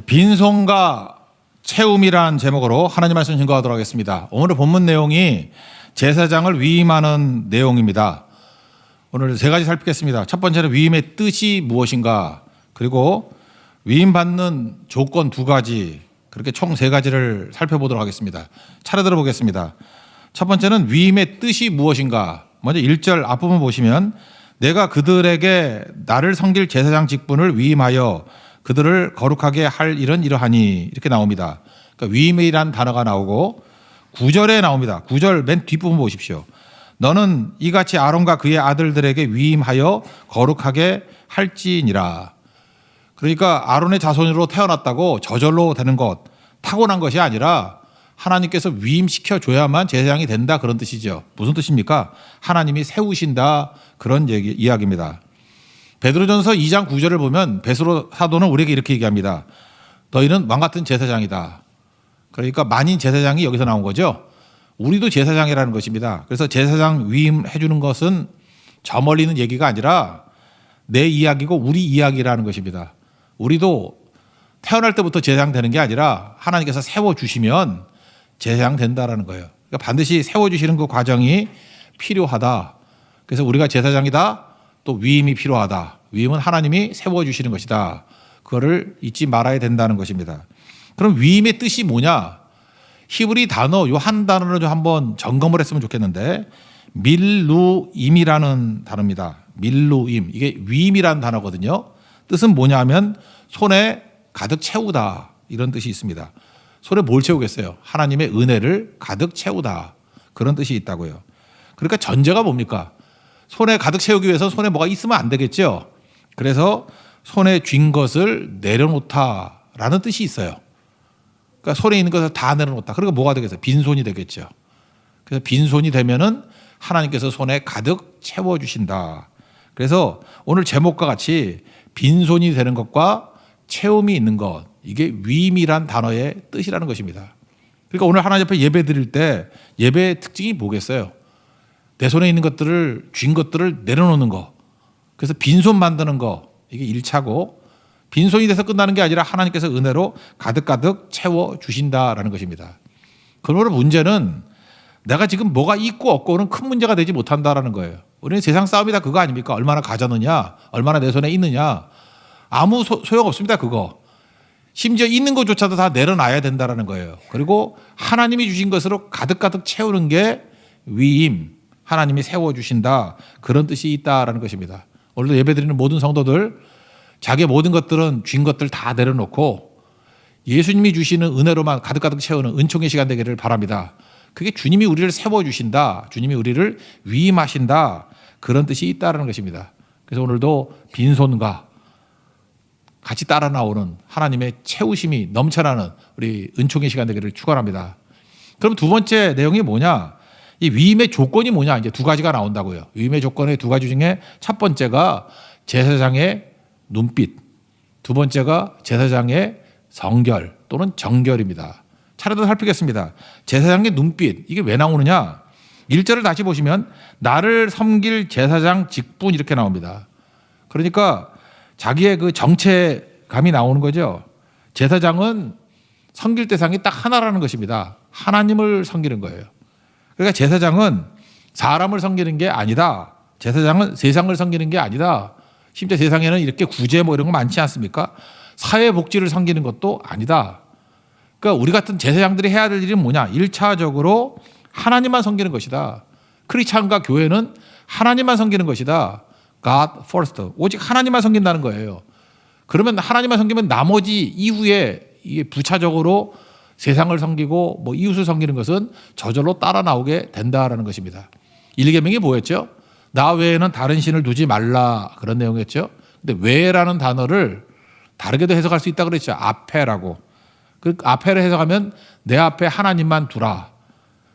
빈손과 채움이란 제목으로 하나님 말씀 증거하도록 하겠습니다. 오늘의 본문 내용이 제사장을 위임하는 내용입니다. 오늘 세 가지 살피겠습니다. 첫 번째는 위임의 뜻이 무엇인가, 그리고 위임받는 조건 두 가지, 그렇게 총 세 가지를 살펴보도록 하겠습니다. 차례 들어보겠습니다. 첫 번째는 위임의 뜻이 무엇인가. 먼저 1절 앞부분 보시면 내가 그들에게 나를 섬길 제사장 직분을 위임하여 그들을 거룩하게 할 일은 이러하니, 이렇게 나옵니다. 그러니까 위임이란 단어가 나오고 9절에 나옵니다. 9절 맨 뒷부분 보십시오. 너는 이같이 아론과 그의 아들들에게 위임하여 거룩하게 할지니라. 그러니까 아론의 자손으로 태어났다고 저절로 되는 것, 타고난 것이 아니라 하나님께서 위임시켜 줘야만 제사장이 된다, 그런 뜻이죠. 무슨 뜻입니까? 하나님이 세우신다, 그런 이야기입니다. 베드로전서 2장 9절을 보면 베드로 사도는 우리에게 이렇게 얘기합니다. 너희는 왕같은 제사장이다. 그러니까 만인 제사장이 여기서 나온 거죠. 우리도 제사장이라는 것입니다. 그래서 제사장 위임해 주는 것은 저 멀리 있는 얘기가 아니라 내 이야기고 우리 이야기라는 것입니다. 우리도 태어날 때부터 제사장 되는 게 아니라 하나님께서 세워주시면 제사장 된다라는 거예요. 그러니까 반드시 세워주시는 그 과정이 필요하다. 그래서 우리가 제사장이다, 또 위임이 필요하다. 위임은 하나님이 세워주시는 것이다. 그거를 잊지 말아야 된다는 것입니다. 그럼 위임의 뜻이 뭐냐? 히브리 단어 요 한 단어를 좀 한번 점검을 했으면 좋겠는데, 밀루임이라는 단어입니다. 밀루임, 이게 위임이라는 단어거든요. 뜻은 뭐냐면 손에 가득 채우다, 이런 뜻이 있습니다. 손에 뭘 채우겠어요? 하나님의 은혜를 가득 채우다, 그런 뜻이 있다고요. 그러니까 전제가 뭡니까? 손에 가득 채우기 위해서 손에 뭐가 있으면 안 되겠죠. 그래서 손에 쥔 것을 내려놓다라는 뜻이 있어요. 그러니까 손에 있는 것을 다 내려놓다. 그러니까 뭐가 되겠어요? 빈손이 되겠죠. 그래서 빈손이 되면은 하나님께서 손에 가득 채워주신다. 그래서 오늘 제목과 같이 빈손이 되는 것과 채움이 있는 것, 이게 위임이란 단어의 뜻이라는 것입니다. 그러니까 오늘 하나님 앞에 예배 드릴 때 예배의 특징이 뭐겠어요? 내 손에 있는 것들을, 쥔 것들을 내려놓는 거. 그래서 빈손 만드는 거, 이게 1차고, 빈손이 돼서 끝나는 게 아니라 하나님께서 은혜로 가득가득 채워주신다라는 것입니다. 그러므로 문제는 내가 지금 뭐가 있고 없고는 큰 문제가 되지 못한다라는 거예요. 우리는 세상 싸움이 다 그거 아닙니까? 얼마나 가졌느냐, 얼마나 내 손에 있느냐, 아무 소용없습니다, 그거. 심지어 있는 것조차도 다 내려놔야 된다라는 거예요. 그리고 하나님이 주신 것으로 가득가득 채우는 게 위임, 하나님이 세워주신다, 그런 뜻이 있다라는 것입니다. 오늘도 예배드리는 모든 성도들, 자기의 모든 것들은 쥔 것들 다 내려놓고 예수님이 주시는 은혜로만 가득가득 채우는 은총의 시간 되기를 바랍니다. 그게 주님이 우리를 세워주신다, 주님이 우리를 위임하신다, 그런 뜻이 있다라는 것입니다. 그래서 오늘도 빈손과 같이 따라 나오는 하나님의 채우심이 넘쳐나는 우리 은총의 시간 되기를 축원합니다. 그럼 두 번째 내용이 뭐냐? 이 위임의 조건이 뭐냐? 이제 두 가지가 나온다고요. 위임의 조건의 두 가지 중에 첫 번째가 제사장의 눈빛, 두 번째가 제사장의 성결 또는 정결입니다. 차례로 살피겠습니다. 제사장의 눈빛, 이게 왜 나오느냐? 1절을 다시 보시면 나를 섬길 제사장 직분, 이렇게 나옵니다. 그러니까 자기의 그 정체감이 나오는 거죠. 제사장은 섬길 대상이 딱 하나라는 것입니다. 하나님을 섬기는 거예요. 그러니까 제사장은 사람을 섬기는 게 아니다. 제사장은 세상을 섬기는 게 아니다. 심지어 세상에는 이렇게 구제 뭐 이런 거 많지 않습니까? 사회복지를 섬기는 것도 아니다. 그러니까 우리 같은 제사장들이 해야 될 일은 뭐냐? 1차적으로 하나님만 섬기는 것이다. 크리스찬과 교회는 하나님만 섬기는 것이다. God first. 오직 하나님만 섬긴다는 거예요. 그러면 하나님만 섬기면 나머지 이후에 이게 부차적으로 세상을 섬기고 뭐 이웃을 섬기는 것은 저절로 따라 나오게 된다라는 것입니다. 1계명이 뭐였죠? 나 외에는 다른 신을 두지 말라, 그런 내용이었죠. 근데 외라는 단어를 다르게도 해석할 수 있다고 그랬죠. 앞에라고. 그 앞에를 해석하면 내 앞에 하나님만 두라.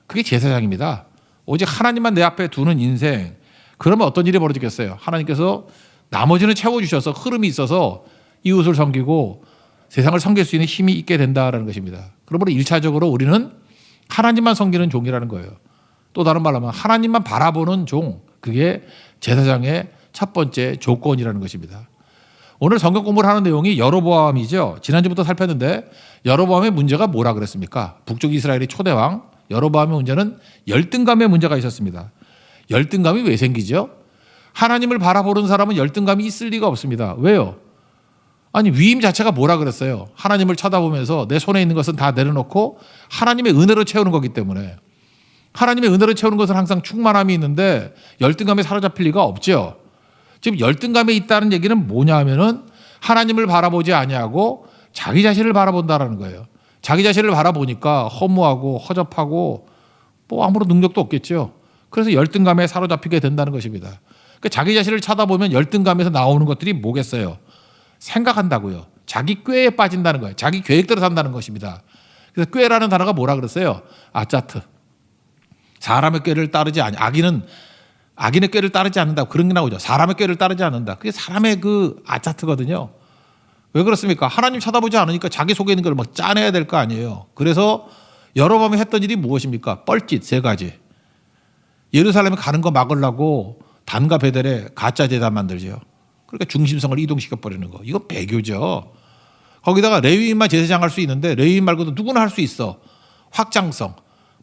그게 제사장입니다. 오직 하나님만 내 앞에 두는 인생. 그러면 어떤 일이 벌어지겠어요? 하나님께서 나머지는 채워주셔서 흐름이 있어서 이웃을 섬기고 세상을 섬길 수 있는 힘이 있게 된다는 것입니다. 그러므로 1차적으로 우리는 하나님만 섬기는 종이라는 거예요. 또 다른 말로 하면 하나님만 바라보는 종, 그게 제사장의 첫 번째 조건이라는 것입니다. 오늘 성경 공부를 하는 내용이 여로보암이죠. 지난주부터 살폈는데 여로보암의 문제가 뭐라 그랬습니까? 북쪽 이스라엘의 초대왕 여로보암의 문제는 열등감의 문제가 있었습니다. 열등감이 왜 생기죠? 하나님을 바라보는 사람은 열등감이 있을 리가 없습니다. 왜요? 아니 위임 자체가 뭐라 그랬어요? 하나님을 쳐다보면서 내 손에 있는 것은 다 내려놓고 하나님의 은혜로 채우는 거기 때문에 하나님의 은혜로 채우는 것은 항상 충만함이 있는데 열등감에 사로잡힐 리가 없죠. 지금 열등감에 있다는 얘기는 뭐냐 하면은 하나님을 바라보지 아니하고 자기 자신을 바라본다라는 거예요. 자기 자신을 바라보니까 허무하고 허접하고 뭐 아무런 능력도 없겠죠. 그래서 열등감에 사로잡히게 된다는 것입니다. 그러니까 자기 자신을 쳐다보면 열등감에서 나오는 것들이 뭐겠어요? 생각한다고요. 자기 꾀에 빠진다는 거예요. 자기 계획대로 산다는 것입니다. 그래서 꾀라는 단어가 뭐라 그랬어요? 아짜트. 사람의 꾀를 따르지 아니. 악인의 꾀를 따르지 않는다. 그런 게 나오죠. 사람의 꾀를 따르지 않는다. 그게 사람의 그 아짜트거든요. 왜 그렇습니까? 하나님 쳐다보지 않으니까 자기 속에 있는 걸 막 짜내야 될 거 아니에요. 그래서 여로보암이 했던 일이 무엇입니까? 뻘짓 세 가지. 예루살렘에 가는 거 막으려고 단과 베델에 가짜 제단 만들죠. 그러니까 중심성을 이동시켜 버리는 거. 이건 배교죠. 거기다가 레위인만 제사장 할 수 있는데 레위인 말고도 누구나 할 수 있어. 확장성.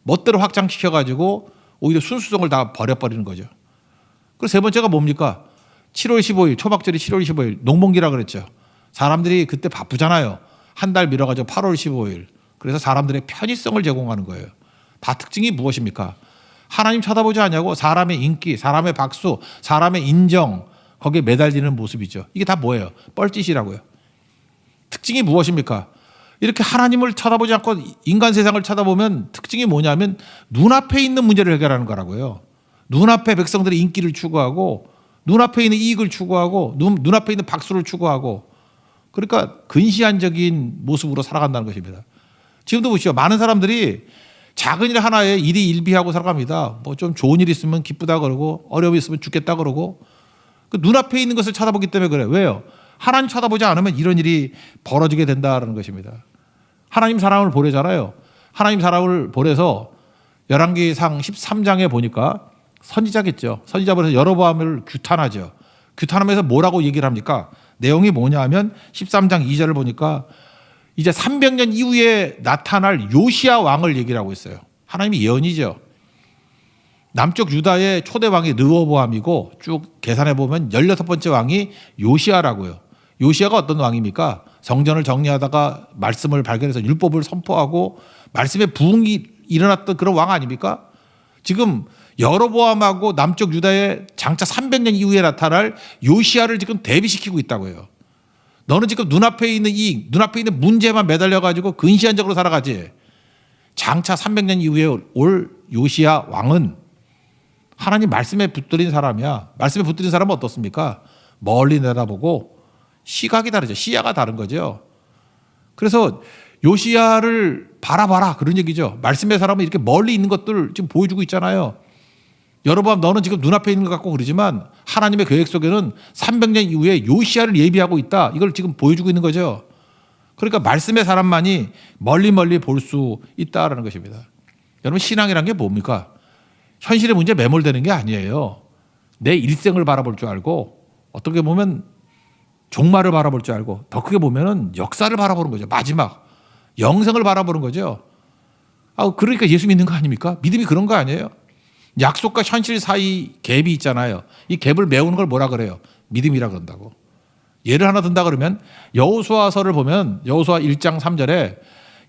멋대로 확장시켜 가지고 오히려 순수성을 다 버려버리는 거죠. 그리고 세 번째가 뭡니까? 7월 15일 초막절이 7월 15일 농번기라 그랬죠. 사람들이 그때 바쁘잖아요. 한 달 미뤄가지고 8월 15일. 그래서 사람들의 편의성을 제공하는 거예요. 다 특징이 무엇입니까? 하나님 쳐다보지 않냐고 사람의 인기, 사람의 박수, 사람의 인정 거기에 매달리는 모습이죠. 이게 다 뭐예요? 뻘짓이라고요. 특징이 무엇입니까? 이렇게 하나님을 쳐다보지 않고 인간 세상을 쳐다보면 특징이 뭐냐면 눈앞에 있는 문제를 해결하는 거라고요. 눈앞에 백성들의 인기를 추구하고 눈앞에 있는 이익을 추구하고 눈앞에 있는 박수를 추구하고 그러니까 근시안적인 모습으로 살아간다는 것입니다. 지금도 보시죠. 많은 사람들이 작은 일 하나에 일이 일비하고 살아갑니다. 뭐 좀 좋은 일 있으면 기쁘다 그러고 어려움이 있으면 죽겠다 그러고 그 눈앞에 있는 것을 쳐다보기 때문에 그래요. 왜요? 하나님 쳐다보지 않으면 이런 일이 벌어지게 된다는 것입니다. 하나님 사람을 보내잖아요. 하나님 사람을 보내서 열왕기상 13장에 보니까 선지자겠죠. 선지자 보내서 여로보암을 규탄하죠. 규탄하면서 뭐라고 얘기를 합니까? 내용이 뭐냐 하면 13장 2절을 보니까 이제 300년 이후에 나타날 요시야 왕을 얘기를 하고 있어요. 하나님이 예언이죠. 남쪽 유다의 초대 왕이 르호보암이고 쭉 계산해 보면 16번째 왕이 요시야라고요. 요시야가 어떤 왕입니까? 성전을 정리하다가 말씀을 발견해서 율법을 선포하고 말씀의 부흥이 일어났던 그런 왕 아닙니까? 지금 여로보암하고 남쪽 유다의 장차 300년 이후에 나타날 요시야를 지금 대비시키고 있다고요. 너는 지금 눈앞에 있는 이익, 눈앞에 있는 문제만 매달려가지고 근시안적으로 살아가지. 장차 300년 이후에 올 요시야 왕은 하나님 말씀에 붙들린 사람이야. 말씀에 붙들린 사람은 어떻습니까? 멀리 내다보고 시각이 다르죠. 시야가 다른 거죠. 그래서 요시야를 바라봐라 그런 얘기죠. 말씀의 사람은 이렇게 멀리 있는 것들 지금 보여주고 있잖아요. 여러분 너는 지금 눈앞에 있는 것 같고 그러지만 하나님의 계획 속에는 300년 이후에 요시야를 예비하고 있다. 이걸 지금 보여주고 있는 거죠. 그러니까 말씀의 사람만이 멀리 볼 수 있다라는 것입니다. 여러분 신앙이란 게 뭡니까? 현실의 문제에 매몰되는 게 아니에요. 내 일생을 바라볼 줄 알고 어떻게 보면 종말을 바라볼 줄 알고 더 크게 보면은 역사를 바라보는 거죠. 마지막 영생을 바라보는 거죠. 그러니까 예수 믿는 거 아닙니까? 믿음이 그런 거 아니에요? 약속과 현실 사이 갭이 있잖아요. 이 갭을 메우는 걸 뭐라 그래요? 믿음이라 그런다고. 예를 하나 든다 그러면 여호수아서를 보면 여호수아 1장 3절에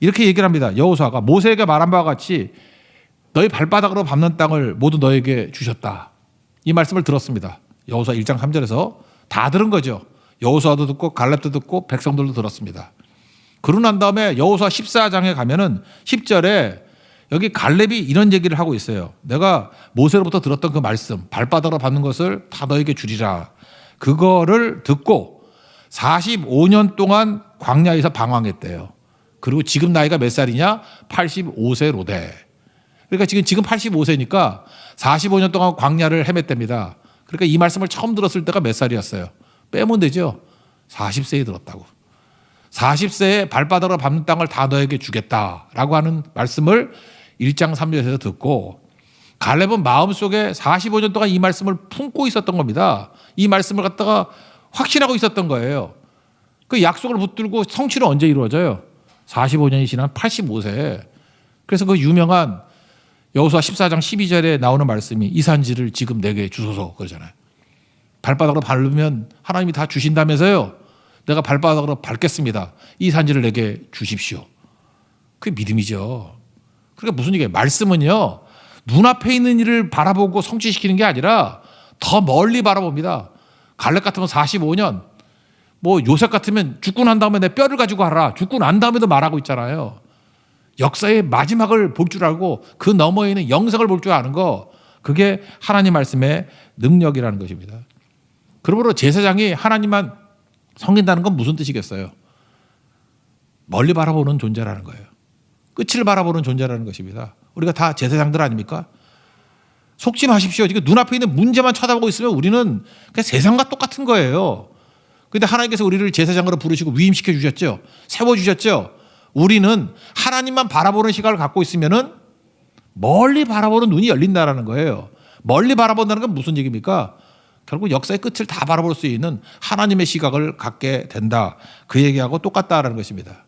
이렇게 얘기를 합니다. 여호수아가 모세에게 말한 바와 같이 너희 발바닥으로 밟는 땅을 모두 너에게 주셨다. 이 말씀을 들었습니다. 여호수아 1장 3절에서 다 들은 거죠. 여호수아도 듣고 갈렙도 듣고 백성들도 들었습니다. 그러고 난 다음에 여호수아 14장에 가면은 10절에 여기 갈렙이 이런 얘기를 하고 있어요. 내가 모세로부터 들었던 그 말씀 발바닥으로 밟는 것을 다 너에게 주리라. 그거를 듣고 45년 동안 광야에서 방황했대요. 그리고 지금 나이가 몇 살이냐? 85세로 돼. 그러니까 지금 85세니까 45년 동안 광야를 헤맸답니다. 그러니까 이 말씀을 처음 들었을 때가 몇 살이었어요? 빼면 되죠. 40세에 들었다고. 40세에 발바닥으로 밟는 땅을 다 너에게 주겠다라고 하는 말씀을 1장 3절에서 듣고 갈렙은 마음속에 45년 동안 이 말씀을 품고 있었던 겁니다. 이 말씀을 갖다가 확신하고 있었던 거예요. 그 약속을 붙들고 성취는 언제 이루어져요? 45년이 지난 85세. 그래서 그 유명한 여호수아 14장 12절에 나오는 말씀이 이 산지를 지금 내게 주소서 그러잖아요. 발바닥으로 밟으면 하나님이 다 주신다면서요. 내가 발바닥으로 밟겠습니다. 이 산지를 내게 주십시오. 그게 믿음이죠. 그러니까 무슨 얘기예요? 말씀은요. 눈앞에 있는 일을 바라보고 성취시키는 게 아니라 더 멀리 바라봅니다. 갈렙 같으면 45년, 뭐 요셉 같으면 죽고 난 다음에 내 뼈를 가지고 하라. 죽고 난 다음에도 말하고 있잖아요. 역사의 마지막을 볼 줄 알고 그 너머에 있는 영생을 볼 줄 아는 거, 그게 하나님 말씀의 능력이라는 것입니다. 그러므로 제사장이 하나님만 섬긴다는 건 무슨 뜻이겠어요? 멀리 바라보는 존재라는 거예요. 끝을 바라보는 존재라는 것입니다. 우리가 다 제사장들 아닙니까? 속지 마십시오. 지금 눈앞에 있는 문제만 쳐다보고 있으면 우리는 그냥 세상과 똑같은 거예요. 그런데 하나님께서 우리를 제사장으로 부르시고 위임시켜 주셨죠. 세워주셨죠. 우리는 하나님만 바라보는 시각을 갖고 있으면은 멀리 바라보는 눈이 열린다는 거예요. 멀리 바라본다는 건 무슨 얘기입니까? 결국 역사의 끝을 다 바라볼 수 있는 하나님의 시각을 갖게 된다. 그 얘기하고 똑같다라는 것입니다.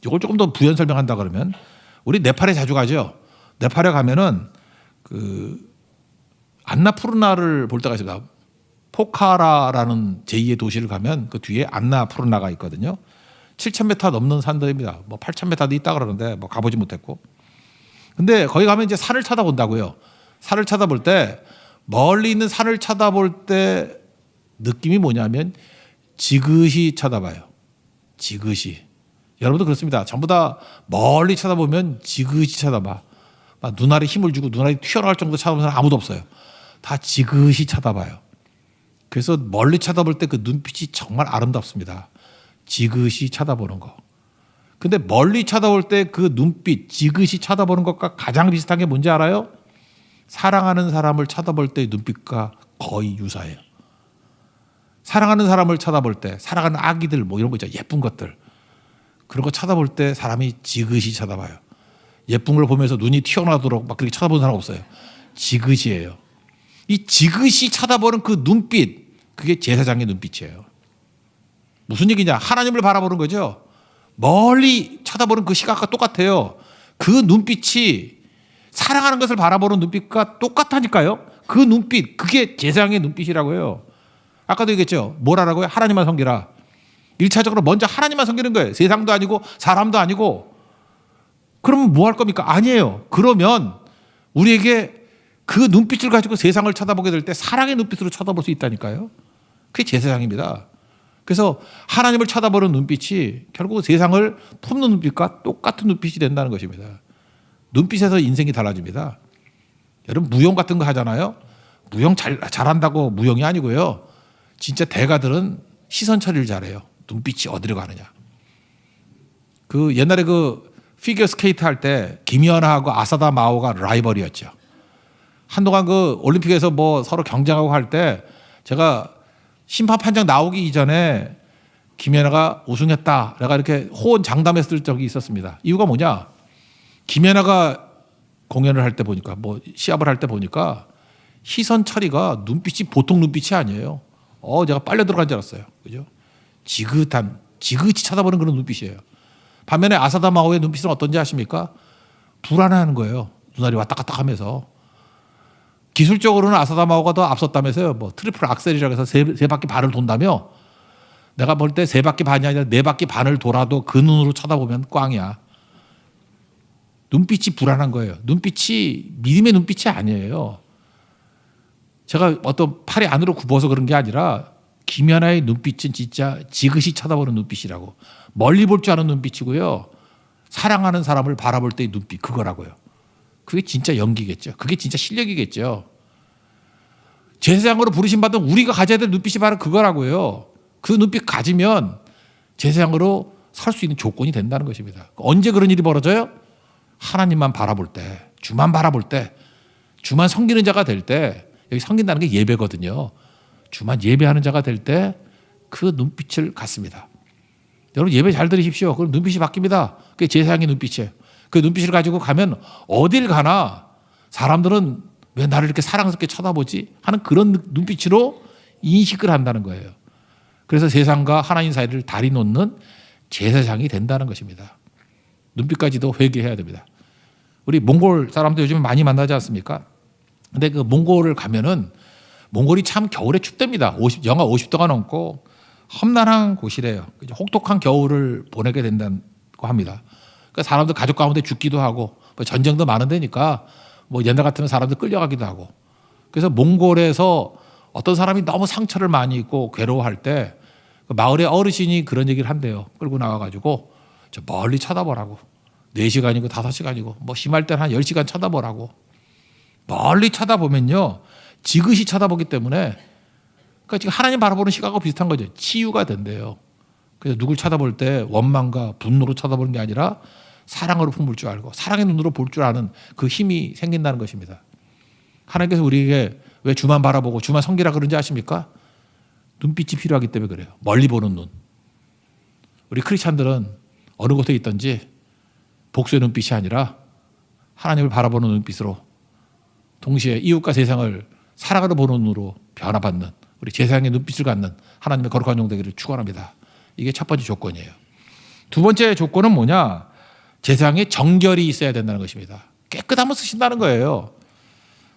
이걸 조금 더 부연 설명한다 그러면 우리 네팔에 자주 가죠. 네팔에 가면은 그 안나푸르나를 볼 때가 있습니다. 포카라라는 제2의 도시를 가면 그 뒤에 안나푸르나가 있거든요. 7,000m 넘는 산들입니다. 뭐 8,000m도 있다 그러는데 뭐 가보지 못했고. 근데 거기 가면 이제 산을 쳐다본다고요. 산을 쳐다볼 때 멀리 있는 산을 쳐다볼 때 느낌이 뭐냐면 지그시 쳐다봐요. 지그시. 여러분도 그렇습니다. 전부 다 멀리 쳐다보면 지그시 쳐다봐. 막 눈알에 힘을 주고 눈알이 튀어나올 정도 쳐다보는 사람 아무도 없어요. 다 지그시 쳐다봐요. 그래서 멀리 쳐다볼 때 그 눈빛이 정말 아름답습니다. 지그시 쳐다보는 거. 근데 멀리 쳐다볼 때 그 눈빛, 지그시 쳐다보는 것과 가장 비슷한 게 뭔지 알아요? 사랑하는 사람을 쳐다볼 때의 눈빛과 거의 유사해요. 사랑하는 사람을 쳐다볼 때, 사랑하는 아기들 뭐 이런 거 있잖아요. 예쁜 것들. 그런 거 쳐다볼 때 사람이 지그시 쳐다봐요. 예쁜 걸 보면서 눈이 튀어나오도록 막 그렇게 쳐다보는 사람 없어요. 지그시예요. 이 지그시 쳐다보는 그 눈빛, 그게 제사장의 눈빛이에요. 무슨 얘기냐? 하나님을 바라보는 거죠. 멀리 쳐다보는 그 시각과 똑같아요. 그 눈빛이 사랑하는 것을 바라보는 눈빛과 똑같다니까요. 그 눈빛, 그게 제사장의 눈빛이라고요. 아까도 얘기했죠. 뭐라고요? 하나님만 섬기라. 1차적으로 먼저 하나님만 섬기는 거예요. 세상도 아니고 사람도 아니고. 그러면 뭐 할 겁니까? 아니에요. 그러면 우리에게 그 눈빛을 가지고 세상을 쳐다보게 될 때 사랑의 눈빛으로 쳐다볼 수 있다니까요. 그게 제사장입니다. 그래서 하나님을 쳐다보는 눈빛이 결국 세상을 품는 눈빛과 똑같은 눈빛이 된다는 것입니다. 눈빛에서 인생이 달라집니다. 여러분 무용 같은 거 하잖아요. 무용 잘한다고 무용이 아니고요. 진짜 대가들은 시선 처리를 잘해요. 눈빛이 어디로 가느냐. 그 옛날에 그 피겨 스케이트 할 때 김연아하고 아사다 마오가 라이벌이었죠. 한동안 그 올림픽에서 뭐 서로 경쟁하고 할 때 제가 심판 판정 나오기 이전에 김연아가 우승했다. 내가 이렇게 호언 장담했을 적이 있었습니다. 이유가 뭐냐? 김연아가 공연을 할 때 보니까 뭐 시합을 할 때 보니까 시선 처리가 눈빛이 보통 눈빛이 아니에요. 제가 빨려 들어간 줄 알았어요. 그죠? 지긋이 쳐다보는 그런 눈빛이에요. 반면에 아사다 마오의 눈빛은 어떤지 아십니까? 불안해하는 거예요. 눈알이 왔다 갔다 하면서. 기술적으로는 아사다 마오가 더 앞섰다면서요. 뭐 트리플 악셀이라고 해서 세 바퀴 반을 돈다며. 내가 볼 때 세 바퀴 반이 아니라 네 바퀴 반을 돌아도 그 눈으로 쳐다보면 꽝이야. 눈빛이 불안한 거예요. 눈빛이 믿음의 눈빛이 아니에요. 제가 어떤 팔이 안으로 굽어서 그런 게 아니라 김연아의 눈빛은 진짜 지그시 쳐다보는 눈빛이라고. 멀리 볼 줄 아는 눈빛이고요. 사랑하는 사람을 바라볼 때의 눈빛, 그거라고요. 그게 진짜 연기겠죠. 그게 진짜 실력이겠죠. 제사장으로 부르심 받은 우리가 가져야 될 눈빛이 바로 그거라고요. 그 눈빛 가지면 제사장으로 설 수 있는 조건이 된다는 것입니다. 언제 그런 일이 벌어져요? 하나님만 바라볼 때, 주만 바라볼 때, 주만 섬기는 자가 될 때, 여기 섬긴다는 게 예배거든요. 주만 예배하는 자가 될 때 그 눈빛을 갖습니다. 여러분 예배 잘 들으십시오. 그럼 눈빛이 바뀝니다. 그게 제사장의 눈빛이에요. 그 눈빛을 가지고 가면 어딜 가나 사람들은 왜 나를 이렇게 사랑스럽게 쳐다보지? 하는 그런 눈빛으로 인식을 한다는 거예요. 그래서 세상과 하나님 사이를 다리 놓는 제사장이 된다는 것입니다. 눈빛까지도 회개해야 됩니다. 우리 몽골 사람들 요즘 많이 만나지 않습니까? 근데 그 몽골을 가면은 몽골이 참 겨울에 춥답니다. 영하 50도가 넘고 험난한 곳이래요. 혹독한 겨울을 보내게 된다고 합니다. 그러니까 사람들 가족 가운데 죽기도 하고 뭐 전쟁도 많은 데니까 뭐 옛날 같으면 사람들 끌려가기도 하고. 그래서 몽골에서 어떤 사람이 너무 상처를 많이 입고 괴로워할 때 그 마을의 어르신이 그런 얘기를 한대요. 끌고 나와가지고 저 멀리 쳐다보라고. 4시간이고 5시간이고 뭐 심할 때는 한 10시간 쳐다보라고. 멀리 쳐다보면요. 지그시 쳐다보기 때문에 그러니까 지금 하나님 바라보는 시각하고 비슷한 거죠. 치유가 된대요. 그래서 누굴 쳐다볼 때 원망과 분노로 쳐다보는 게 아니라 사랑으로 품을 줄 알고 사랑의 눈으로 볼 줄 아는 그 힘이 생긴다는 것입니다. 하나님께서 우리에게 왜 주만 바라보고 주만 섬기라 그런지 아십니까? 눈빛이 필요하기 때문에 그래요. 멀리 보는 눈. 우리 크리스찬들은 어느 곳에 있든지 복수의 눈빛이 아니라 하나님을 바라보는 눈빛으로 동시에 이웃과 세상을 사랑으로 보는 눈으로 변화받는 우리 제사장의 눈빛을 갖는 하나님의 거룩한 종 되기를 축원합니다. 이게 첫 번째 조건이에요. 두 번째 조건은 뭐냐? 제사장의 정결이 있어야 된다는 것입니다. 깨끗함을 쓰신다는 거예요.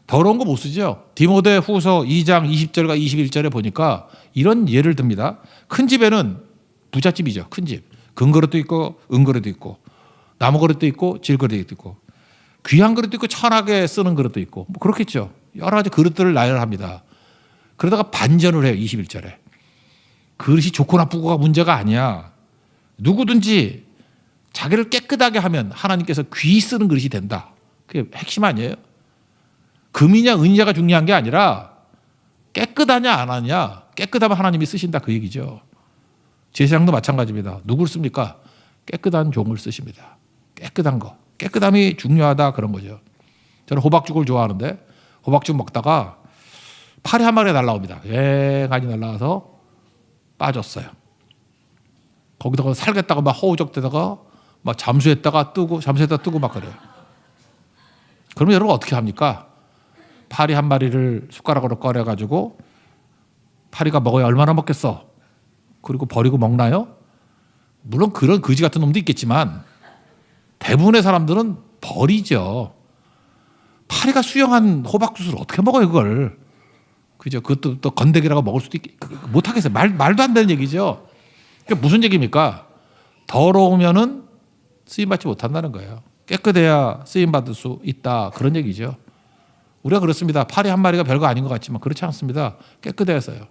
더러운 거 못 쓰죠. 디모데 후서 2장 20절과 21절에 보니까 이런 예를 듭니다. 큰 집에는 부잣집이죠. 큰 집. 금그릇도 있고 은그릇도 있고 나무 그릇도 있고 질그릇도 있고 귀한 그릇도 있고 천하게 쓰는 그릇도 있고 뭐 그렇겠죠. 여러 가지 그릇들을 나열합니다. 그러다가 반전을 해요. 21절에. 그릇이 좋고 나쁘고가 문제가 아니야. 누구든지 자기를 깨끗하게 하면 하나님께서 귀 쓰는 그릇이 된다. 그게 핵심 아니에요. 금이냐 은이냐가 중요한 게 아니라 깨끗하냐 안 하냐 깨끗하면 하나님이 쓰신다 그 얘기죠. 제사장도 마찬가지입니다. 누굴 씁니까? 깨끗한 종을 쓰십니다. 깨끗한 거. 깨끗함이 중요하다 그런 거죠. 저는 호박죽을 좋아하는데 호박죽 먹다가 파리 한 마리가 날라옵니다. 앵간히 날라와서 빠졌어요. 거기다가 살겠다고 막 허우적대다가 막 잠수했다가 뜨고 막 그래요. 그러면 여러분 어떻게 합니까? 파리 한 마리를 숟가락으로 꺼내가지고 파리가 먹어야 얼마나 먹겠어? 그리고 버리고 먹나요? 물론 그런 거지 같은 놈도 있겠지만 대부분의 사람들은 버리죠. 파리가 수영한 호박죽을 어떻게 먹어요 그걸? 그죠? 그것도 또 건더기라고 먹을 수도 못 하겠어요. 말도 안 되는 얘기죠. 그러니까 무슨 얘기입니까? 더러우면은 쓰임 받지 못한다는 거예요. 깨끗해야 쓰임 받을 수 있다 그런 얘기죠. 우리가 그렇습니다. 파리 한 마리가 별거 아닌 것 같지만 그렇지 않습니다. 깨끗해서요.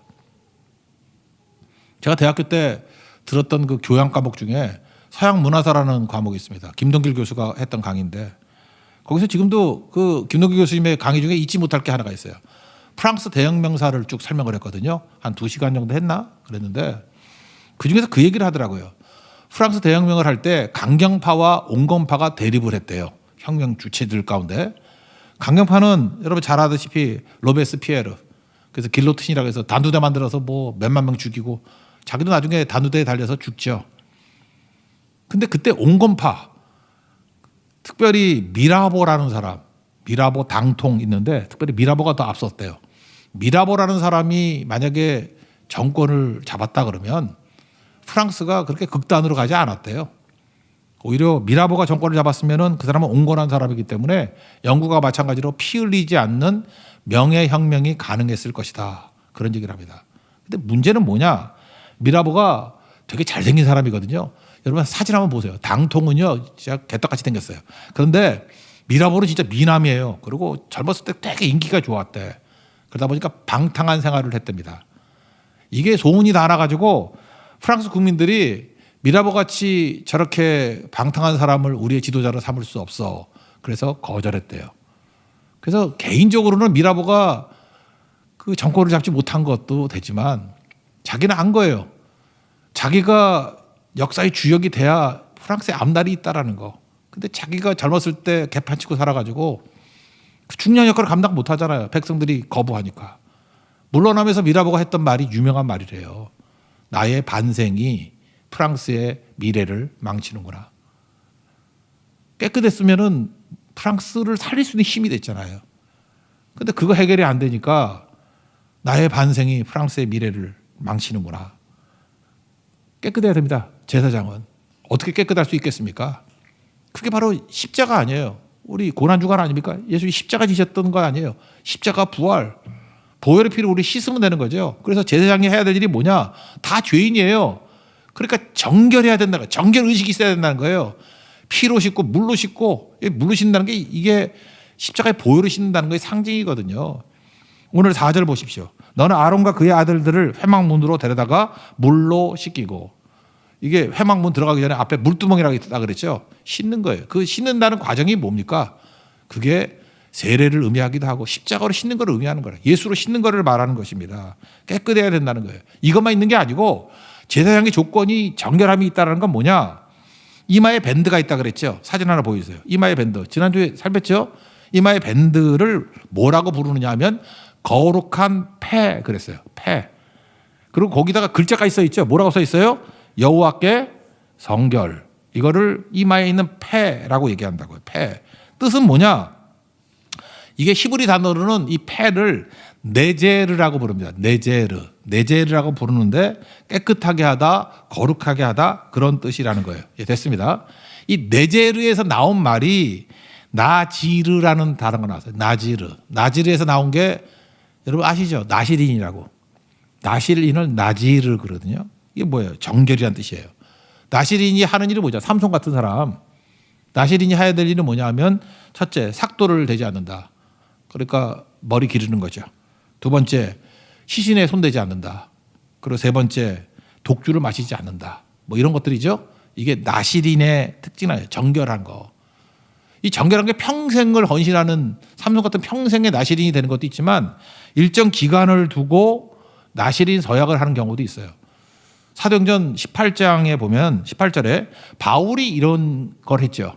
제가 대학교 때 들었던 그 교양 과목 중에 서양 문화사라는 과목이 있습니다. 김동길 교수가 했던 강의인데 거기서 지금도 그 김동길 교수님의 강의 중에 잊지 못할 게 하나가 있어요. 프랑스 대혁명사를 쭉 설명을 했거든요. 한 2시간 정도 했나? 그랬는데 그중에서 그 얘기를 하더라고요. 프랑스 대혁명을 할 때 강경파와 온건파가 대립을 했대요. 혁명 주체들 가운데. 강경파는 여러분 잘 아다시피 로베스피에르. 그래서 길로틴이라고 해서 단두대 만들어서 뭐 몇만 명 죽이고 자기도 나중에 단두대에 달려서 죽죠. 근데 그때 온건파 특별히 미라보라는 사람 미라보 당통 있는데 특별히 미라보가 더 앞섰대요. 미라보라는 사람이 만약에 정권을 잡았다 그러면 프랑스가 그렇게 극단으로 가지 않았대요. 오히려 미라보가 정권을 잡았으면 그 사람은 온건한 사람이기 때문에 영국과 마찬가지로 피 흘리지 않는 명예혁명이 가능했을 것이다. 그런 얘기를 합니다. 근데 문제는 뭐냐? 미라보가 되게 잘생긴 사람이거든요. 여러분 사진 한번 보세요. 당통은요 진짜 개떡같이 생겼어요. 그런데 미라보는 진짜 미남이에요. 그리고 젊었을 때 되게 인기가 좋았대. 그러다 보니까 방탕한 생활을 했답니다. 이게 소문이 다 나가지고 프랑스 국민들이 미라보 같이 저렇게 방탕한 사람을 우리의 지도자로 삼을 수 없어. 그래서 거절했대요. 그래서 개인적으로는 미라보가 그 정권을 잡지 못한 것도 되지만 자기는 안 거예요. 자기가 역사의 주역이 돼야 프랑스의 앞날이 있다라는 거. 근데 자기가 젊었을 때 개판 치고 살아가지고 그 중요한 역할을 감당 못 하잖아요. 백성들이 거부하니까. 물러나면서 미라보가 했던 말이 유명한 말이래요. 나의 반생이 프랑스의 미래를 망치는구나. 깨끗했으면은 프랑스를 살릴 수 있는 힘이 됐잖아요. 근데 그거 해결이 안 되니까 나의 반생이 프랑스의 미래를 망치는구나. 깨끗해야 됩니다. 제사장은. 어떻게 깨끗할 수 있겠습니까? 그게 바로 십자가 아니에요. 우리 고난주간 아닙니까? 예수님이 십자가 지셨던 거 아니에요. 십자가 부활. 보혈의 피로 우리 씻으면 되는 거죠. 그래서 제사장이 해야 될 일이 뭐냐? 다 죄인이에요. 그러니까 정결해야 된다는 거예요. 정결 의식이 있어야 된다는 거예요. 피로 씻고 물로 씻고, 물로 씻는다는 게 이게 십자가의 보혈을 씻는다는 거의 상징이거든요. 오늘 4절 보십시오. 너는 아론과 그의 아들들을 회막문으로 데려다가 물로 씻기고, 이게 회막문 들어가기 전에 앞에 물두멍이라고 있다 그랬죠. 씻는 거예요. 그 씻는다는 과정이 뭡니까? 그게 세례를 의미하기도 하고 십자가로 씻는 것을 의미하는 거예요. 예수로 씻는 것을 말하는 것입니다. 깨끗해야 된다는 거예요. 이것만 있는 게 아니고 제사장의 조건이 정결함이 있다는 건 뭐냐? 이마에 밴드가 있다 그랬죠. 사진 하나 보여주세요. 이마에 밴드. 지난주에 살폈죠? 이마에 밴드를 뭐라고 부르느냐 하면 거룩한 패 그랬어요. 패. 그리고 거기다가 글자가 써 있죠. 뭐라고 써 있어요? 여호와께 성결. 이거를 이마에 있는 패라고 얘기한다고요. 패. 뜻은 뭐냐? 이게 히브리 단어로는 이 패를 네제르라고 부릅니다. 네제르라고 부르는데 깨끗하게 하다, 거룩하게 하다 그런 뜻이라는 거예요. 예, 됐습니다. 이 네제르에서 나온 말이 나지르라는 단어가 나왔어요. 나지르에서 나온 게 여러분 아시죠? 나시린이라고. 나시린을 나지르 그러거든요. 이게 뭐예요? 정결이라는 뜻이에요. 나시린이 하는 일이 뭐죠? 삼손 같은 사람. 나시린이 해야 될 일은 뭐냐 하면 첫째, 삭도를 대지 않는다. 그러니까 머리 기르는 거죠. 두 번째, 시신에 손대지 않는다. 그리고 세 번째, 독주를 마시지 않는다. 뭐 이런 것들이죠. 이게 나시린의 특징이에요. 정결한 거. 이 정결한 게 평생을 헌신하는 삼손 같은 평생의 나시린이 되는 것도 있지만 일정 기간을 두고 나시린 서약을 하는 경우도 있어요. 사도행전 18장에 보면 18절에 바울이 이런 걸 했죠.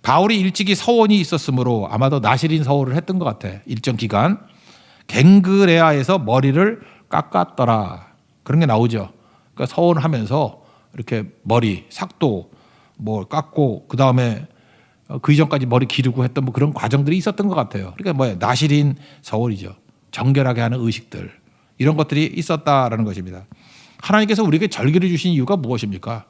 바울이 일찍이 서원이 있었으므로 아마도 나시린 서원을 했던 것 같아. 일정 기간. 갱그레아에서 머리를 깎았더라. 그런 게 나오죠. 그러니까 서원을 하면서 이렇게 머리, 삭도 뭐 깎고 그 다음에 그 이전까지 머리 기르고 했던 뭐 그런 과정들이 있었던 것 같아요. 그러니까 뭐예요? 나시린 서원이죠. 정결하게 하는 의식들. 이런 것들이 있었다라는 것입니다. 하나님께서 우리에게 절기를 주신 이유가 무엇입니까?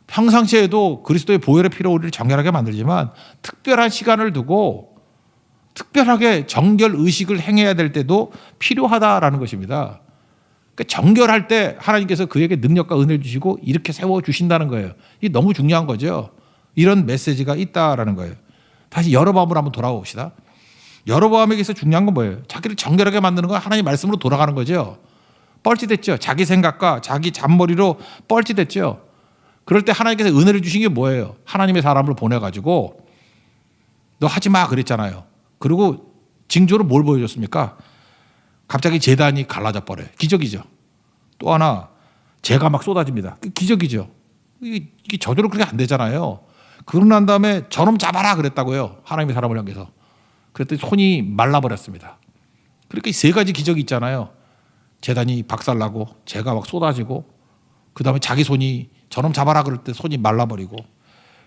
평상시에도 그리스도의 보혈의 피로 우리를 정결하게 만들지만 특별한 시간을 두고 특별하게 정결 의식을 행해야 될 때도 필요하다라는 것입니다. 그러니까 정결할 때 하나님께서 그에게 능력과 은혜를 주시고 이렇게 세워주신다는 거예요. 이게 너무 중요한 거죠. 이런 메시지가 있다라는 거예요. 다시 여로보암으로 한번 돌아봅시다. 여로보암에게서 중요한 건 뭐예요? 자기를 정결하게 만드는 건 하나님 말씀으로 돌아가는 거죠. 뻘짓했죠. 자기 생각과 자기 잔머리로 뻘짓했죠. 그럴 때 하나님께서 은혜를 주신 게 뭐예요? 하나님의 사람을 보내가지고 너 하지 마 그랬잖아요. 그리고 징조로 뭘 보여줬습니까? 갑자기 제단이 갈라져 버려요. 기적이죠. 또 하나 재가 막 쏟아집니다. 기적이죠. 이게 저절로 그렇게 안 되잖아요. 그러고 난 다음에 저놈 잡아라 그랬다고요. 하나님의 사람을 향해서. 그랬더니 손이 말라버렸습니다. 그러니까 이 세 가지 기적이 있잖아요. 제단이 박살나고 재가 막 쏟아지고 그 다음에 자기 손이 저놈 잡아라 그럴 때 손이 말라버리고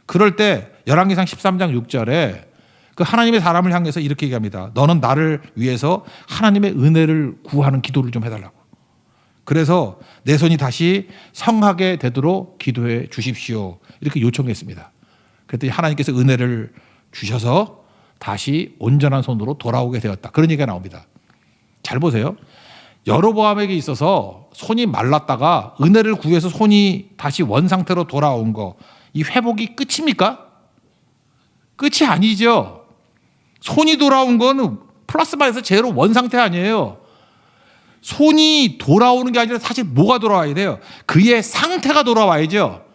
그럴 때 열왕기상 13장 6절에 그 하나님의 사람을 향해서 이렇게 얘기합니다. 너는 나를 위해서 하나님의 은혜를 구하는 기도를 좀 해달라고. 그래서 내 손이 다시 성하게 되도록 기도해 주십시오. 이렇게 요청했습니다. 그랬더니 하나님께서 은혜를 주셔서 다시 온전한 손으로 돌아오게 되었다. 그런 얘기가 나옵니다. 잘 보세요. 여로보암에게 있어서 손이 말랐다가 은혜를 구해서 손이 다시 원상태로 돌아온 거, 이 회복이 끝입니까? 끝이 아니죠. 손이 돌아온 건 플러스 마이너스 제로 원상태 아니에요. 손이 돌아오는 게 아니라 사실 뭐가 돌아와야 돼요? 그의 상태가 돌아와야죠.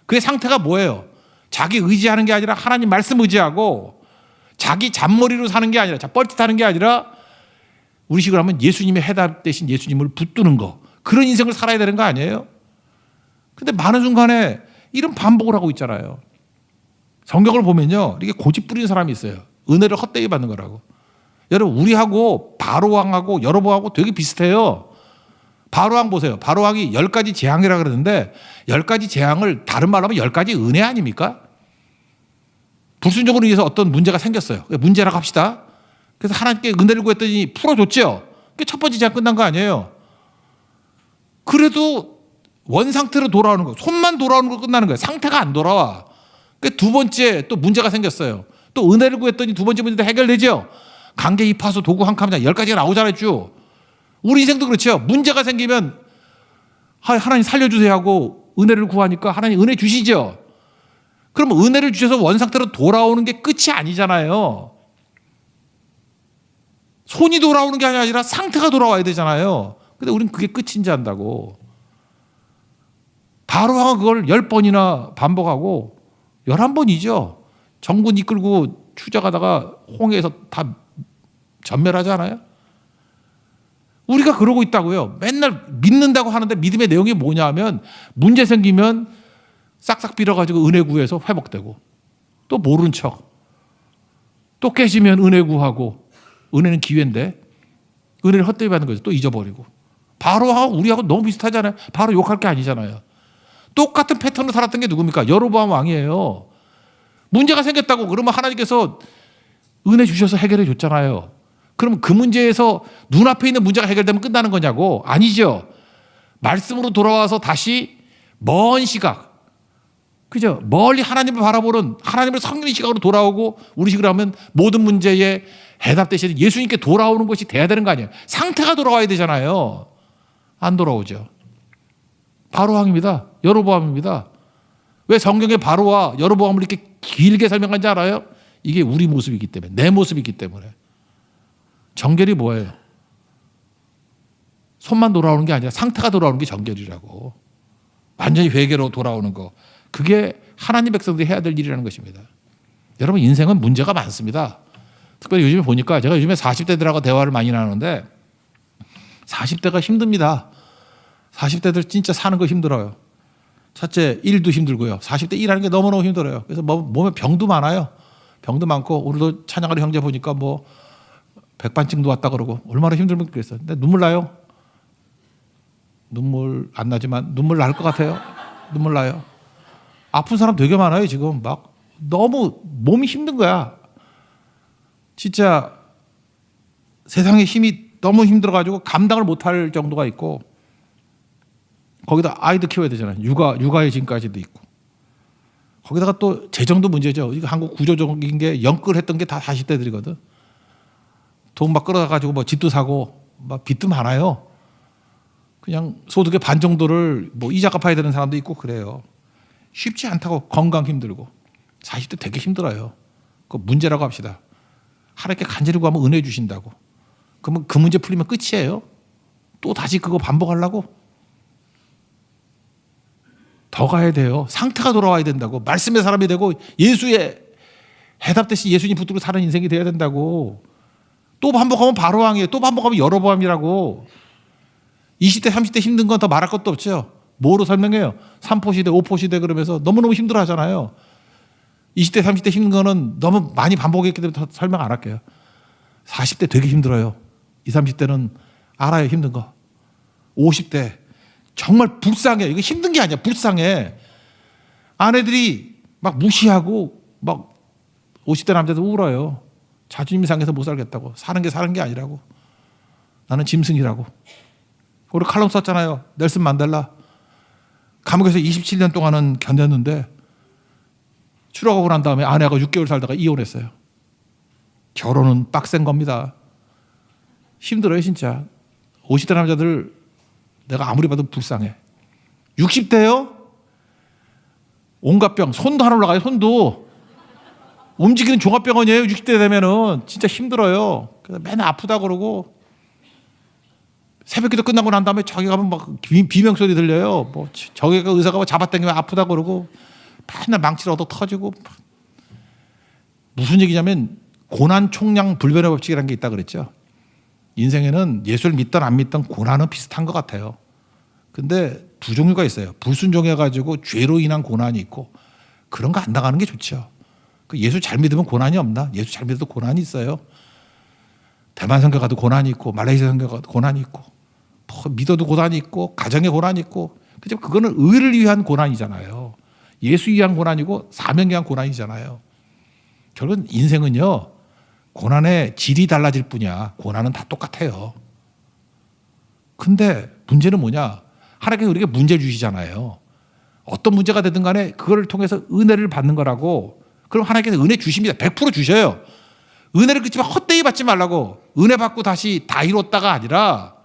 그의 상태가 뭐예요? 자기 의지하는 게 아니라 하나님 말씀 의지하고 자기 잔머리로 사는 게 아니라 뻘짓하는 게 아니라 우리 식으로 하면 예수님의 해답 대신 예수님을 붙드는 거, 그런 인생을 살아야 되는 거 아니에요? 근데 많은 순간에 이런 반복을 하고 있잖아요. 성경을 보면요, 이렇게 고집 부리는 사람이 있어요. 은혜를 헛되이 받는 거라고. 여러분, 우리하고 바로왕하고 여로보암하고 되게 비슷해요. 바로왕 보세요. 바로왕이 10가지 재앙이라 그러는데 10가지 재앙을 다른 말로 하면 10가지 은혜 아닙니까? 불순종으로 인해서 어떤 문제가 생겼어요. 문제라고 합시다. 그래서 하나님께 은혜를 구했더니 풀어줬죠. 그게 첫 번째 재앙 끝난 거 아니에요. 그래도 원상태로 돌아오는 거, 손만 돌아오는 거 끝나는 거예요. 상태가 안 돌아와. 그 두 번째 또 문제가 생겼어요. 또 은혜를 구했더니 두 번째 문제도 해결되죠. 관계 이파수 도구 한 칸이나 10가지가 나오잖아요. 쭉. 우리 인생도 그렇죠. 문제가 생기면 하나님 살려주세요 하고 은혜를 구하니까 하나님 은혜 주시죠. 그럼 은혜를 주셔서 원상태로 돌아오는 게 끝이 아니잖아요. 손이 돌아오는 게 아니라 상태가 돌아와야 되잖아요. 근데 우리는 그게 끝인 줄 안다고. 바로왕은 그걸 10번이나 반복하고 11번이죠. 정군 이끌고 추적하다가 홍해에서 다 전멸하지 않아요? 우리가 그러고 있다고요. 맨날 믿는다고 하는데 믿음의 내용이 뭐냐 하면 문제 생기면 싹싹 빌어가지고 은혜 구해서 회복되고 또 모른 척 또 깨지면 은혜 구하고 은혜는 기회인데 은혜를 헛되이 받는 거죠. 또 잊어버리고 바로 우리하고 너무 비슷하잖아요. 바로 욕할 게 아니잖아요. 똑같은 패턴으로 살았던 게 누굽니까? 여로보암 왕이에요. 문제가 생겼다고 그러면 하나님께서 은혜 주셔서 해결해 줬잖아요. 그럼 그 문제에서 눈앞에 있는 문제가 해결되면 끝나는 거냐고? 아니죠. 말씀으로 돌아와서 다시 먼 시각, 그죠? 멀리 하나님을 바라보는 하나님을 섬기는 시각으로 돌아오고 우리 식으로 하면 모든 문제에 해답 대신 예수님께 돌아오는 것이 돼야 되는 거 아니에요? 상태가 돌아와야 되잖아요. 안 돌아오죠. 바로왕입니다. 여로보암입니다. 왜 성경에 바로와 여로보암을 이렇게 길게 설명한지 알아요? 이게 우리 모습이기 때문에, 내 모습이기 때문에. 정결이 뭐예요? 손만 돌아오는 게 아니라 상태가 돌아오는 게 정결이라고. 완전히 회개로 돌아오는 거. 그게 하나님 백성들이 해야 될 일이라는 것입니다. 여러분 인생은 문제가 많습니다. 특별히 요즘에 보니까 제가 요즘에 40대들하고 대화를 많이 나누는데 40대가 힘듭니다. 40대들 진짜 사는 거 힘들어요. 첫째, 일도 힘들고요. 40대 일하는 게 너무너무 힘들어요. 그래서 몸에 병도 많아요. 병도 많고 오늘도 찬양하는 형제 보니까 뭐 백반증도 왔다 그러고 얼마나 힘들면 그랬어요. 근데 눈물 나요. 눈물 안 나지만 눈물 날 것 같아요. 눈물 나요. 아픈 사람 되게 많아요. 지금 막 너무 몸이 힘든 거야. 진짜 세상의 힘이 너무 힘들어가지고 감당을 못할 정도가 있고 거기다 아이도 키워야 되잖아요. 육아의 짐까지도 있고. 거기다가 또 재정도 문제죠. 이거 한국 구조적인 게 영끌했던 게 다 40대들이거든. 돈 막 끌어가지고 뭐 집도 사고 막 빚도 많아요. 그냥 소득의 반 정도를 뭐 이자 갚아야 되는 사람도 있고 그래요. 쉽지 않다고. 건강 힘들고 40대 되게 힘들어요. 그 문제라고 합시다. 하나님께 간절히 구하면 은혜 주신다고. 그러면 그 문제 풀리면 끝이에요. 또 다시 그거 반복하려고? 더 가야 돼요. 상태가 돌아와야 된다고. 말씀의 사람이 되고 예수의 해답 대신 예수님 붙들고 사는 인생이 돼야 된다고. 또 반복하면 바로왕이에요. 또 반복하면 여로보암이라고. 20대 30대 힘든 건 더 말할 것도 없죠. 뭐로 설명해요? 3포 시대 5포 시대 그러면서 너무너무 힘들어 하잖아요. 20대 30대 힘든 거는 너무 많이 반복했기 때문에 더 설명 안 할게요. 40대 되게 힘들어요. 20, 30대는 알아요. 힘든 거. 50대 정말 불쌍해. 이거 힘든 게 아니야. 불쌍해. 아내들이 막 무시하고 막 50대 남자도 울어요. 자존심 상해서 못 살겠다고. 사는 게 아니라고. 나는 짐승이라고. 우리 칼럼 썼잖아요. 넬슨 만델라. 감옥에서 27년 동안은 견뎠는데 출역하고 난 다음에 아내하고 6개월 살다가 이혼했어요. 결혼은 빡센 겁니다. 힘들어요 진짜. 50대 남자들 내가 아무리 봐도 불쌍해. 60대요? 온갖 병. 손도 안 올라가요. 손도. 움직이는 종합병원이에요. 60대 되면은 진짜 힘들어요. 그래서 맨날 아프다 그러고 새벽기도 끝나고 난 다음에 저기 가면 막 비명 소리 들려요. 뭐 저기가 의사가 뭐 잡아당기면 아프다 그러고 맨날 망치를 얻어 터지고. 무슨 얘기냐면 고난 총량 불변의 법칙이라는 게 있다 그랬죠. 인생에는 예수를 믿든 안 믿든 고난은 비슷한 것 같아요. 근데 두 종류가 있어요. 불순종해가지고 죄로 인한 고난이 있고 그런 거 안 나가는 게 좋죠. 예수 잘 믿으면 고난이 없나? 예수 잘 믿어도 고난이 있어요. 대만 선교 가도 고난이 있고 말레이시아 선교 가도 고난이 있고 믿어도 고난이 있고 가정에 고난이 있고 그죠? 그거는 의를 위한 고난이잖아요. 예수 위한 고난이고 사명 위한 고난이잖아요. 결국은 인생은요. 고난의 질이 달라질 뿐이야. 고난은 다 똑같아요. 근데 문제는 뭐냐? 하나님께서 우리에게 문제 주시잖아요. 어떤 문제가 되든 간에 그걸 통해서 은혜를 받는 거라고. 그럼 하나님께서 은혜 주십니다. 100% 주셔요. 은혜를 그치만 헛되이 받지 말라고. 은혜 받고 다시 다 이뤘다가 아니라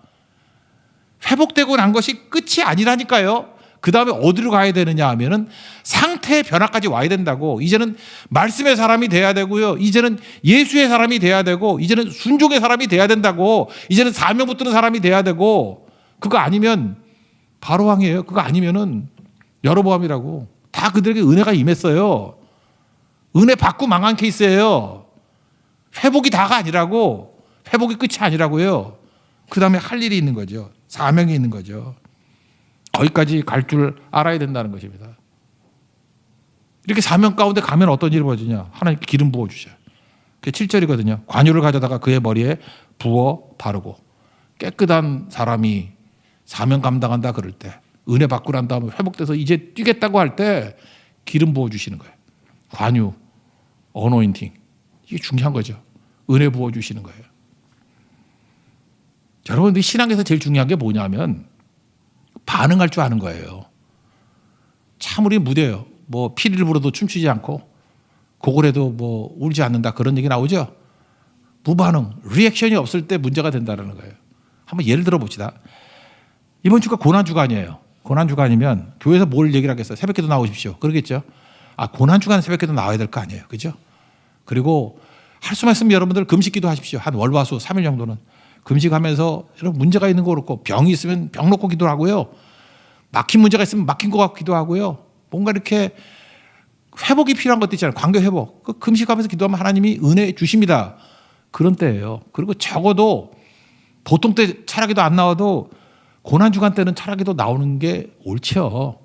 회복되고 난 것이 끝이 아니라니까요. 그 다음에 어디로 가야 되느냐 하면은 상태의 변화까지 와야 된다고. 이제는 말씀의 사람이 돼야 되고요. 이제는 예수의 사람이 돼야 되고, 이제는 순종의 사람이 돼야 된다고. 이제는 사명 붙드는 사람이 돼야 되고, 그거 아니면 바로 왕이에요. 그거 아니면은 여로보암이라고. 다 그들에게 은혜가 임했어요. 은혜 받고 망한 케이스예요. 회복이 다가 아니라고. 회복이 끝이 아니라고요. 그 다음에 할 일이 있는 거죠. 사명이 있는 거죠. 거기까지 갈 줄 알아야 된다는 것입니다. 이렇게 사명 가운데 가면 어떤 일이 벌어지냐. 하나님께 기름 부어주셔요. 그게 7절이거든요. 관유를 가져다가 그의 머리에 부어 바르고, 깨끗한 사람이 사명 감당한다 그럴 때, 은혜 받고 난 다음에 회복돼서 이제 뛰겠다고 할 때 기름 부어주시는 거예요. 관유, 어노인팅. 이게 중요한 거죠. 은혜 부어주시는 거예요. 여러분들이 신앙에서 제일 중요한 게 뭐냐면 반응할 줄 아는 거예요. 참 우리 무대예요. 뭐 피리를 불어도 춤추지 않고 고글해도 뭐 울지 않는다 그런 얘기 나오죠. 무반응, 리액션이 없을 때 문제가 된다는 거예요. 한번 예를 들어 봅시다. 이번 주가 고난주가 아니에요. 고난주가 아니면 교회에서 뭘 얘기를 하겠어요. 새벽기도 나오십시오. 그러겠죠. 아, 고난주간 새벽기도 나와야 될 거 아니에요. 그죠? 그리고 할 수만 있으면 여러분들 금식기도 하십시오. 한 월화수 3일 정도는. 금식하면서 여러분 문제가 있는 거 그렇고, 병이 있으면 병 놓고 기도하고요. 막힌 문제가 있으면 막힌 거 갖고 기도하고요. 뭔가 이렇게 회복이 필요한 것도 있잖아요. 관계 회복. 그 금식하면서 기도하면 하나님이 은혜 주십니다. 그런 때예요. 그리고 적어도 보통 때 차라기도 안 나와도 고난주간 때는 차라기도 나오는 게 옳죠.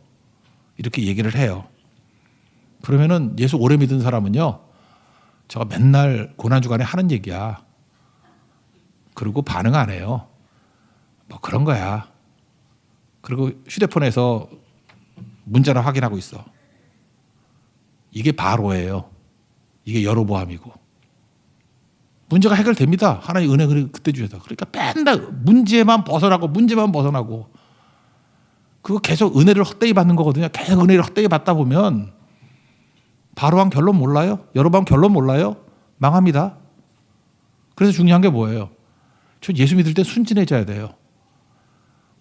이렇게 얘기를 해요. 그러면은 예수 오래 믿은 사람은요, 제가 맨날 고난주간에 하는 얘기야. 그리고 반응 안 해요. 뭐 그런 거야. 그리고 휴대폰에서 문자를 확인하고 있어. 이게 바로예요. 이게 여로보암이고. 문제가 해결됩니다. 하나님 은혜 그때 주셔서. 그러니까 맨날 문제만 벗어나고 그거 계속 은혜를 헛되이 받는 거거든요. 계속 은혜를 헛되이 받다 보면 바로왕 결론 몰라요? 여로보암 결론 몰라요? 망합니다. 그래서 중요한 게 뭐예요? 저 예수 믿을 때 순진해져야 돼요.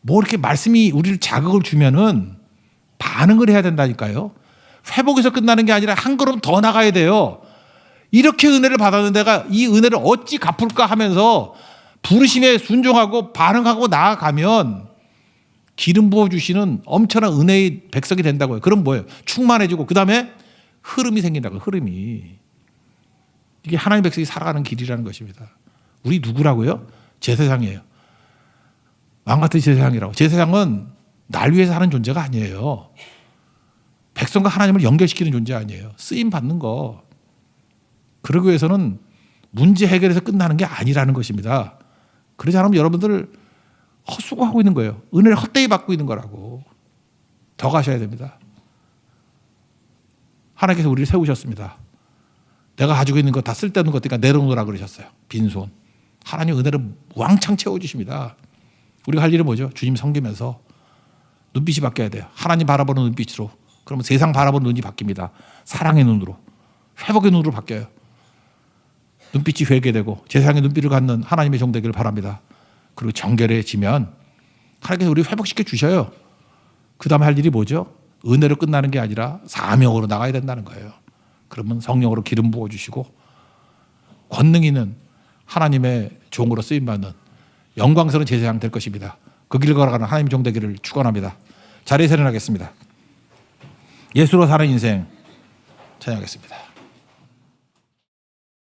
뭐 이렇게 말씀이 우리를 자극을 주면은 반응을 해야 된다니까요. 회복에서 끝나는 게 아니라 한 걸음 더 나가야 돼요. 이렇게 은혜를 받았는 내가 이 은혜를 어찌 갚을까 하면서 부르심에 순종하고 반응하고 나아가면 기름 부어주시는 엄청난 은혜의 백성이 된다고요. 그럼 뭐예요? 충만해지고 그 다음에 흐름이 생긴다고요. 흐름이. 이게 하나님 백성이 살아가는 길이라는 것입니다. 우리 누구라고요? 제사장이에요. 왕같은 제사장이라고. 제사장은 날 위해서 하는 존재가 아니에요. 백성과 하나님을 연결시키는 존재 아니에요. 쓰임 받는 거. 그러기 위해서는 문제 해결해서 끝나는 게 아니라는 것입니다. 그러지 않으면 여러분들 헛수고하고 있는 거예요. 은혜를 헛되이 받고 있는 거라고. 더 가셔야 됩니다. 하나님께서 우리를 세우셨습니다. 내가 가지고 있는 거 다 쓸데없는 것들이니까 내려놓으라 그러셨어요. 빈손. 하나님 은혜를 왕창 채워주십니다. 우리가 할 일은 뭐죠? 주님 섬기면서 눈빛이 바뀌어야 돼요. 하나님 바라보는 눈빛으로. 그러면 세상 바라보는 눈이 바뀝니다. 사랑의 눈으로. 회복의 눈으로 바뀌어요. 눈빛이 회개되고 제사장의 눈빛을 갖는 하나님의 종 되기를 바랍니다. 그리고 정결해지면 하나님께서 우리 회복시켜 주셔요. 그 다음에 할 일이 뭐죠? 은혜로 끝나는 게 아니라 사명으로 나가야 된다는 거예요. 그러면 성령으로 기름 부어주시고 권능 있는 하나님의 종으로 쓰임받는 영광스러운 제사장 될 것입니다. 그 길 걸어가는 하나님의 종 되기를 축원합니다. 자리에 세련하겠습니다. 예수로 사는 인생 찬양하겠습니다.